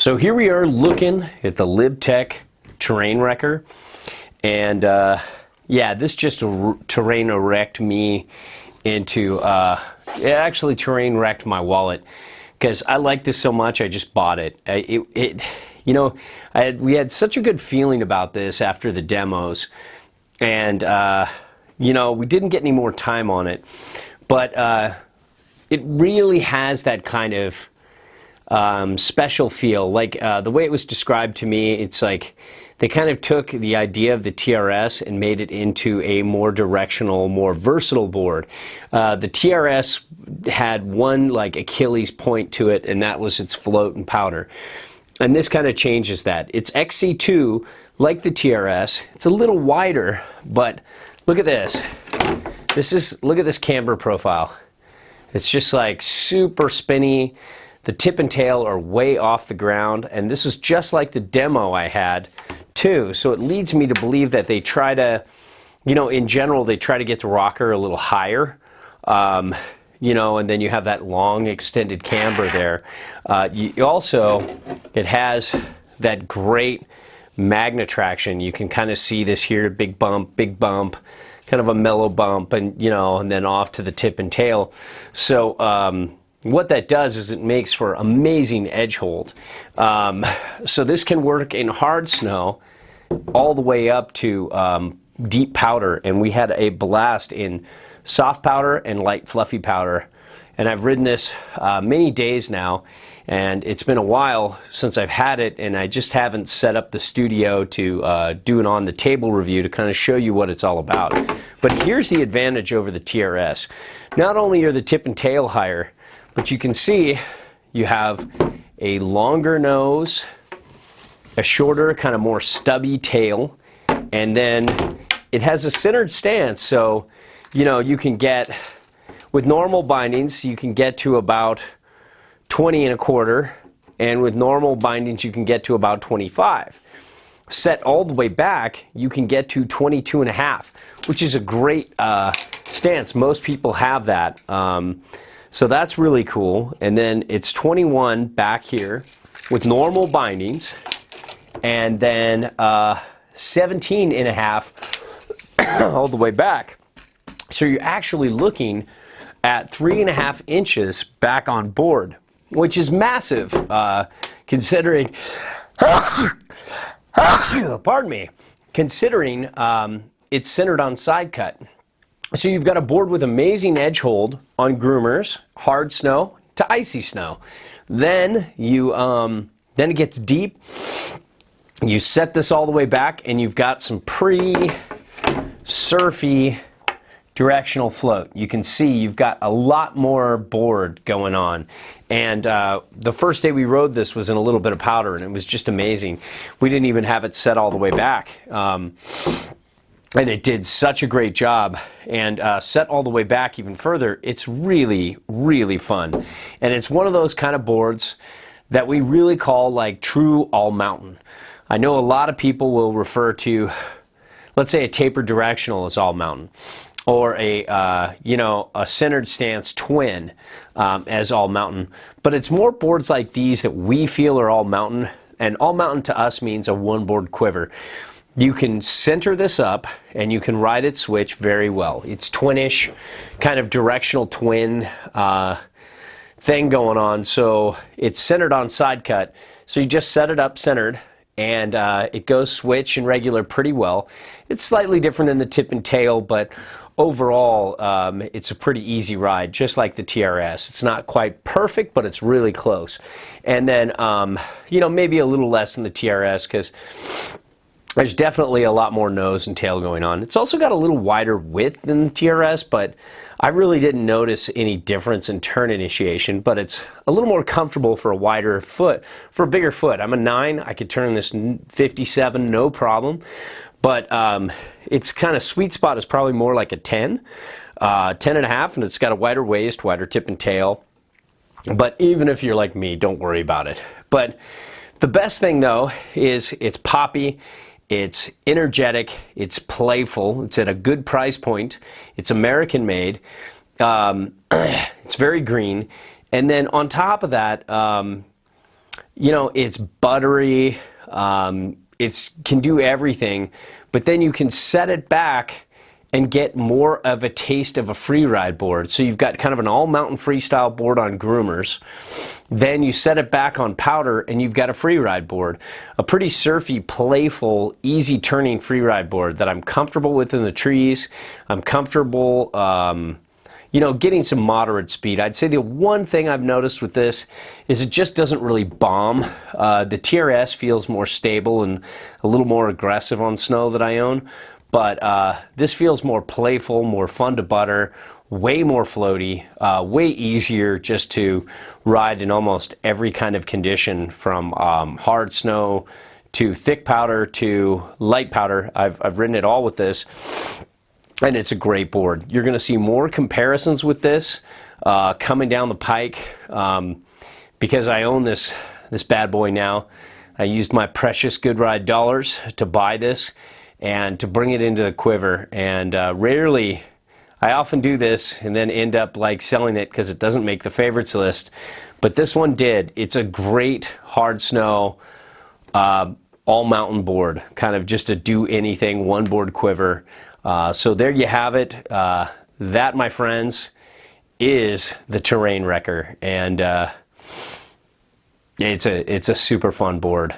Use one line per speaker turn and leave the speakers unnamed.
So here we are looking at the LibTech terrain wrecker, and yeah, this just terrain wrecked me into, it actually terrain wrecked my wallet, because I like this so much I just bought it. You know, we had such a good feeling about this after the demos, and you know, we didn't get any more time on it, but it really has that kind of special feel. Like the way it was described to me, it's like they kind of took the idea of the TRS and made it into a more directional, more versatile board. The TRS had one like Achilles point to it, and that was its float and powder. And this kind of changes that. It's XC2 like the TRS. It's a little wider, but look at this. Look at this camber profile. It's just like super spinny. The tip and tail are way off the ground, and this is just like the demo I had too. So it leads me to believe that they try to, you know, in general, they try to get the rocker a little higher, you know, and then you have that long extended camber there. It has that great Magna traction. You can kind of see this here, big bump, kind of a mellow bump, and you know, and then off to the tip and tail. So what that does is it makes for amazing edge hold. So this can work in hard snow all the way up to deep powder, and we had a blast in soft powder and light fluffy powder. And I've ridden this many days now, and it's been a while since I've had it, and I just haven't set up the studio to do an on the table review to kind of show you what it's all about. But here's the advantage over the TRS. Not only are the tip and tail higher, but you can see you have a longer nose, a shorter, kind of more stubby tail, and then it has a centered stance. So, you know, you can get, with normal bindings, you can get to about 20 1/4, and with normal bindings, you can get to about 25. Set all the way back, you can get to 22 1/2, which is a great stance. Most people have that. So that's really cool. And then it's 21 back here with normal bindings, and then 17 1/2 all the way back. So you're actually looking at 3 1/2 inches back on board, which is massive, considering, pardon me, considering it's centered on side cut. So you've got a board with amazing edge hold on Groomers, hard snow to icy snow. Then then it gets deep. You set this all the way back, and you've got some pretty surfy directional float. You can see you've got a lot more board going on. And the first day we rode this was in a little bit of powder, and it was just amazing. We didn't even have it set all the way back. And it did such a great job, and set all the way back even further. It's really, really fun. And it's one of those kind of boards that we really call like true all-mountain. I know a lot of people will refer to, let's say, a tapered directional as all-mountain, or a you know, a centered stance twin as all-mountain. But it's more boards like these that we feel are all-mountain, and all-mountain to us means a one-board quiver. You can center this up, and you can ride it switch very well. It's twinish, kind of directional twin thing going on. So it's centered on side cut. So you just set it up centered, and it goes switch and regular pretty well. It's slightly different than the tip and tail, but overall it's a pretty easy ride, just like the TRS. It's not quite perfect, but it's really close. And then you know, maybe a little less than the TRS, because there's definitely a lot more nose and tail going on. It's also got a little wider width than the TRS, but I really didn't notice any difference in turn initiation. But it's a little more comfortable for a wider foot, for a bigger foot. I'm a 9, I could turn this 57 no problem. But its kind of sweet spot is probably more like a 10, 10 1/2, and it's got a wider waist, wider tip and tail. But even if you're like me, don't worry about it. But the best thing though is it's poppy. It's energetic, it's playful, it's at a good price point, it's American made, it's very green, and then on top of that, you know, it's buttery, it can do everything, but then you can set it back and get more of a taste of a Freeride board. So you've got kind of an all-mountain freestyle board on Groomers, then you set it back on powder and you've got a Freeride board. A pretty surfy, playful, easy turning Freeride board that I'm comfortable with in the trees. I'm comfortable, you know, getting some moderate speed. I'd say the one thing I've noticed with this is it just doesn't really bomb. The TRS feels more stable and a little more aggressive on snow that I own. But this feels more playful, more fun to butter, way more floaty, way easier just to ride in almost every kind of condition, from hard snow to thick powder to light powder. I've ridden it all with this, and it's a great board. You're going to see more comparisons with this coming down the pike, because I own this bad boy now. I used my precious Good Ride dollars to buy this and to bring it into the quiver, and rarely, I often do this and then end up like selling it because it doesn't make the favorites list, but this one did. It's a great hard snow, all mountain board, kind of just a do anything one board quiver. So there you have it. That, my friends, is the Terrain Wrecker, and it's a super fun board.